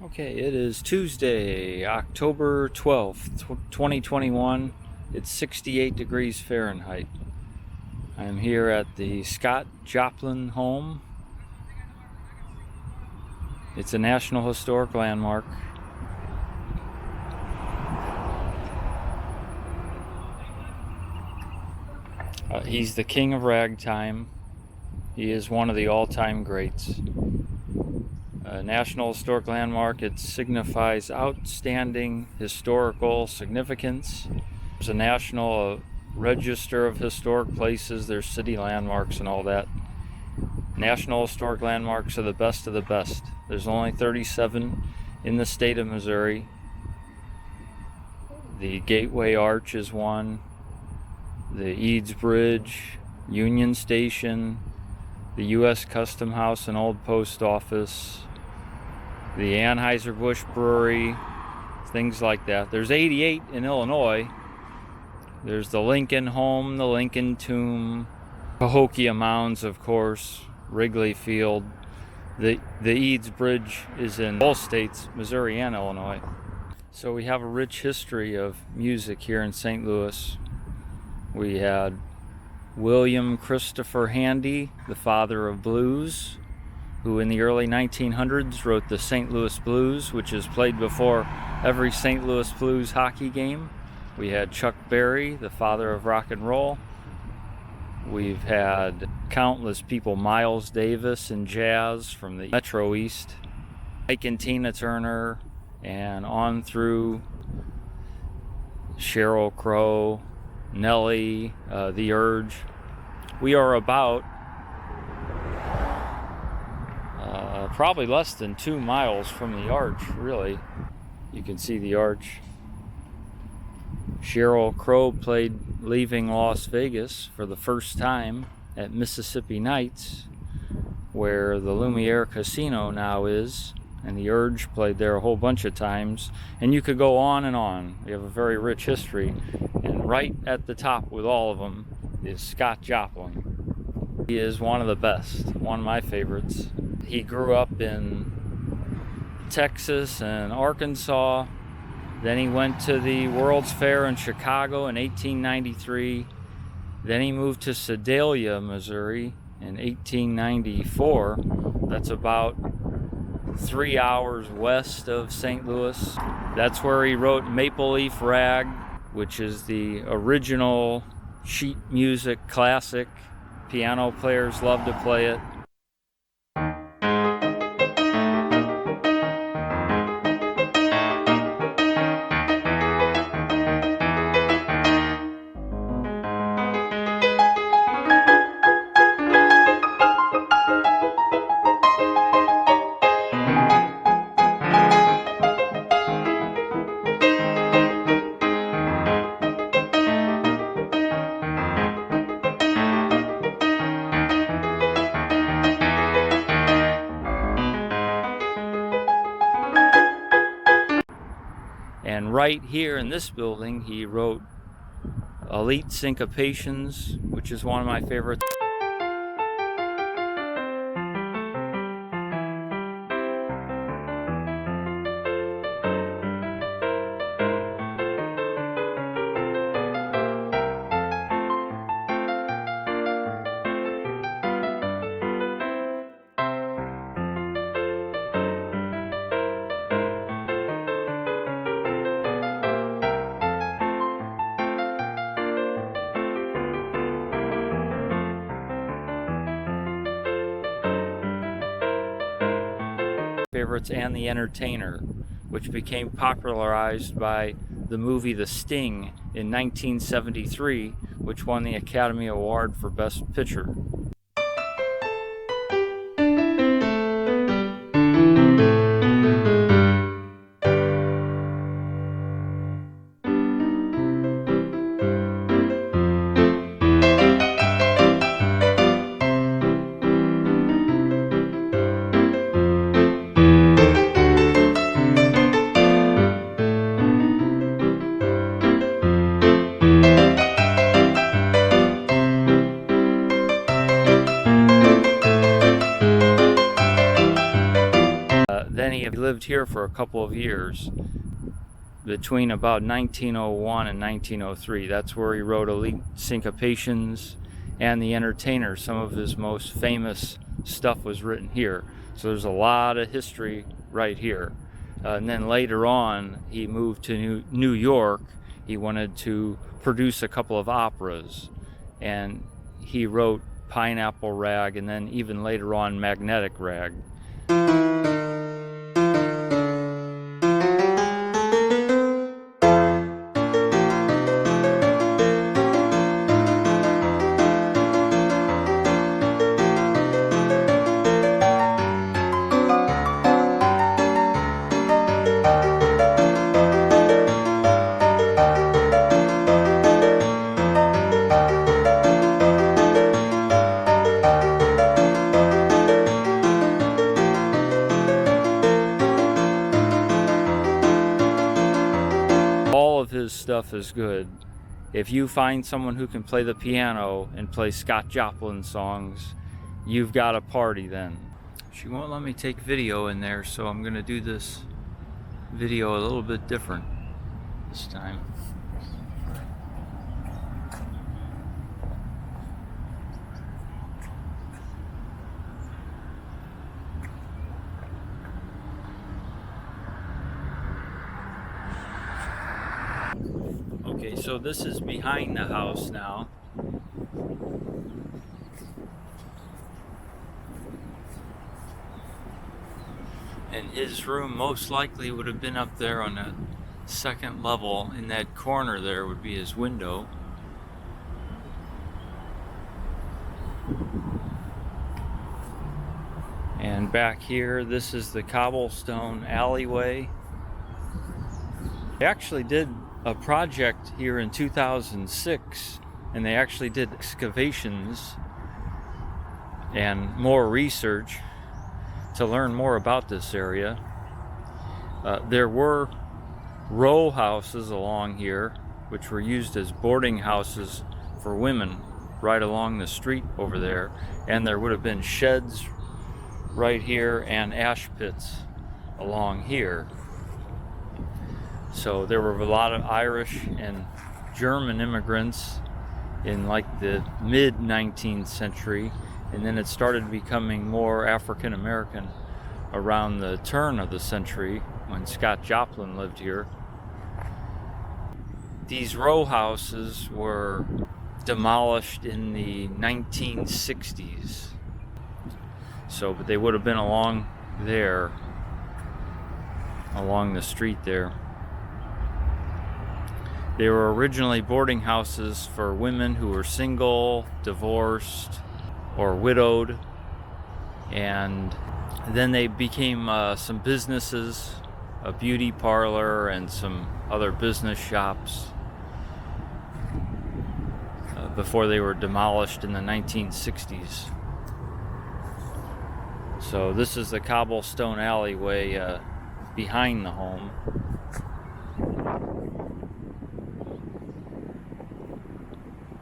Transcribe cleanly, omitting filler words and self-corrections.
Okay, it is Tuesday, October 12th, 2021. It's 68 degrees Fahrenheit. I'm here at the Scott Joplin home. It's a National Historic Landmark. He's the king of ragtime. He is one of the all-time greats. National Historic Landmark, it signifies outstanding historical significance. There's a National Register of Historic Places, there's city landmarks and all that. National Historic Landmarks are the best of the best. There's only 37 in the state of Missouri. The Gateway Arch is one. The Eads Bridge, Union Station, the U.S. Custom House and Old Post Office, the Anheuser-Busch Brewery, things like that. There's 88 in Illinois. There's the Lincoln Home, the Lincoln Tomb, Cahokia Mounds, of course, Wrigley Field. The Eads Bridge is in both states, Missouri and Illinois. So we have a rich history of music here in St. Louis. We had William Christopher Handy, the father of blues, who in the early 1900s wrote the St. Louis Blues, which is played before every St. Louis Blues hockey game. We had Chuck Berry, the father of rock and roll. We've had countless people, Miles Davis in jazz from the Metro East, Ike and Tina Turner, and on through Sheryl Crow, Nelly, The Urge. We are about probably less than 2 miles from the arch, really. You can see the arch. Sheryl Crow played Leaving Las Vegas for the first time at Mississippi Nights, where the Lumiere Casino now is, and the Urge played there a whole bunch of times, and you could go on and on. We have a very rich history, and right at the top with all of them is Scott Joplin. He is one of the best, one of my favorites. He grew up in Texas and Arkansas. Then he went to the World's Fair in Chicago in 1893. Then he moved to Sedalia, Missouri in 1894. That's about 3 hours west of St. Louis. That's where he wrote Maple Leaf Rag, which is the original sheet music classic. Piano players love to play it. And right here in this building, he wrote Elite Syncopations, which is one of my favorites. Favorites and The Entertainer, which became popularized by the movie The Sting in 1973, which won the Academy Award for Best Picture. He lived here for a couple of years between about 1901 and 1903. That's where he wrote Elite Syncopations and The Entertainer. Some of his most famous stuff was written here. So there's a lot of history right here. And then later on, he moved to New York. He wanted to produce a couple of operas, and he wrote Pineapple Rag, and then even later on Magnetic Rag. All of his stuff is good. If you find someone who can play the piano and play Scott Joplin songs, you've got a party then. She won't let me take video in there, so I'm gonna do this video a little bit different this time. Okay, so this is behind the house now. And his room most likely would have been up there on the second level. In that corner there would be his window. And back here, this is the cobblestone alleyway. They actually did a project here in 2006, and they actually did excavations and more research to learn more about this area. There were row houses along here, which were used as boarding houses for women right along the street over there, and there would have been sheds right here and ash pits along here. So there were a lot of Irish and German immigrants in like the mid 19th century, and then it started becoming more African American around the turn of the century when Scott Joplin lived here. These row houses were demolished in the 1960s. So, but they would have been along there, along the street there. They were originally boarding houses for women who were single, divorced, or widowed. And then they became some businesses, a beauty parlor and some other business shops before they were demolished in the 1960s. So this is the cobblestone alleyway behind the home.